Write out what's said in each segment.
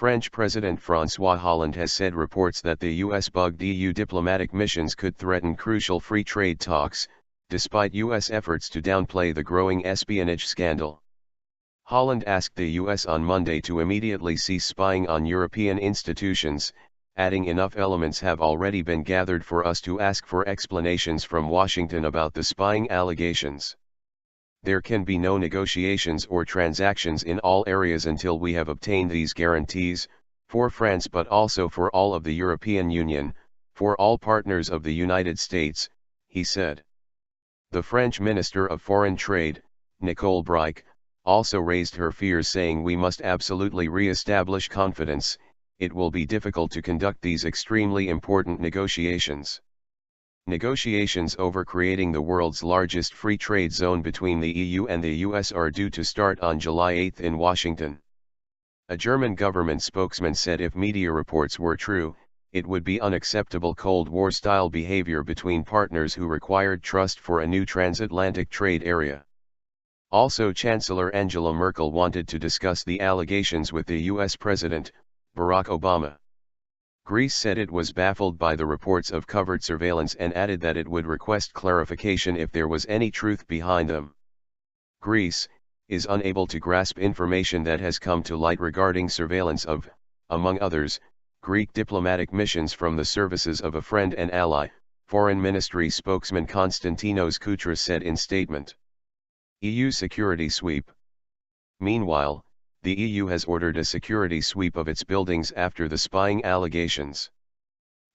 French President Francois Hollande has said reports that the US bugged EU diplomatic missions could threaten crucial free trade talks, despite US efforts to downplay the growing espionage scandal. Hollande asked the US on Monday to immediately cease spying on European institutions, adding enough elements have already been gathered for us to ask for explanations from Washington about the spying allegations. There can be no negotiations or transactions in all areas until we have obtained these guarantees, for France but also for all of the European Union, for all partners of the United States, he said. The French Minister of Foreign Trade, Nicole Bricq, also raised her fears, saying we must absolutely re-establish confidence. It will be difficult to conduct these extremely important negotiations. Negotiations over creating the world's largest free trade zone between the EU and the US are due to start on July 8 in Washington. A German government spokesman said if media reports were true, it would be unacceptable Cold War-style behavior between partners who required trust for a new transatlantic trade area. Also, Chancellor Angela Merkel wanted to discuss the allegations with the US President, Barack Obama. Greece said it was baffled by the reports of covert surveillance and added that it would request clarification if there was any truth behind them. Greece is unable to grasp information that has come to light regarding surveillance of, among others, Greek diplomatic missions from the services of a friend and ally, Foreign Ministry spokesman Konstantinos Koutras said in statement. EU security sweep. Meanwhile, the EU has ordered a security sweep of its buildings after the spying allegations.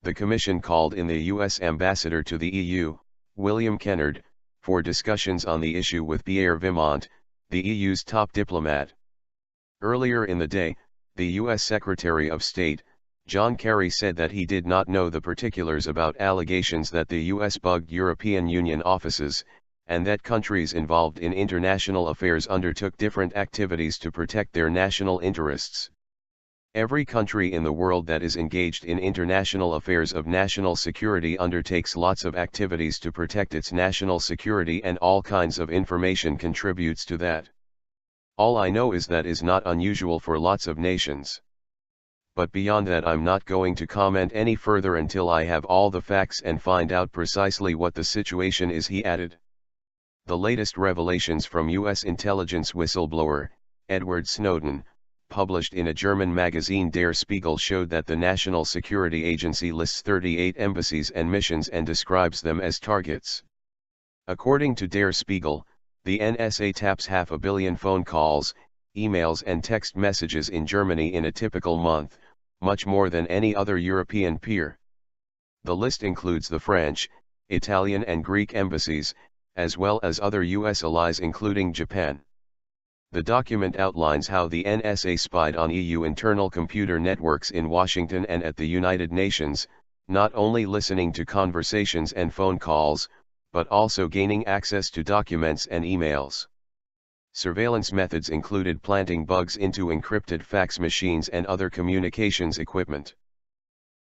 The Commission called in the US ambassador to the EU, William Kennard, for discussions on the issue with Pierre Vimont, the EU's top diplomat. Earlier in the day, the US Secretary of State, John Kerry, said that he did not know the particulars about allegations that the US bugged European Union offices, and that countries involved in international affairs undertook different activities to protect their national interests. Every country in the world that is engaged in international affairs of national security undertakes lots of activities to protect its national security, and all kinds of information contributes to that. All I know is that is not unusual for lots of nations. But beyond that I'm not going to comment any further until I have all the facts and find out precisely what the situation is, he added. The latest revelations from US intelligence whistleblower, Edward Snowden, published in a German magazine Der Spiegel, showed that the National Security Agency lists 38 embassies and missions and describes them as targets. According to Der Spiegel, the NSA taps 500 million phone calls, emails and text messages in Germany in a typical month, much more than any other European peer. The list includes the French, Italian and Greek embassies, as well as other US allies including Japan. The document outlines how the NSA spied on EU internal computer networks in Washington and at the United Nations, not only listening to conversations and phone calls, but also gaining access to documents and emails. Surveillance methods included planting bugs into encrypted fax machines and other communications equipment.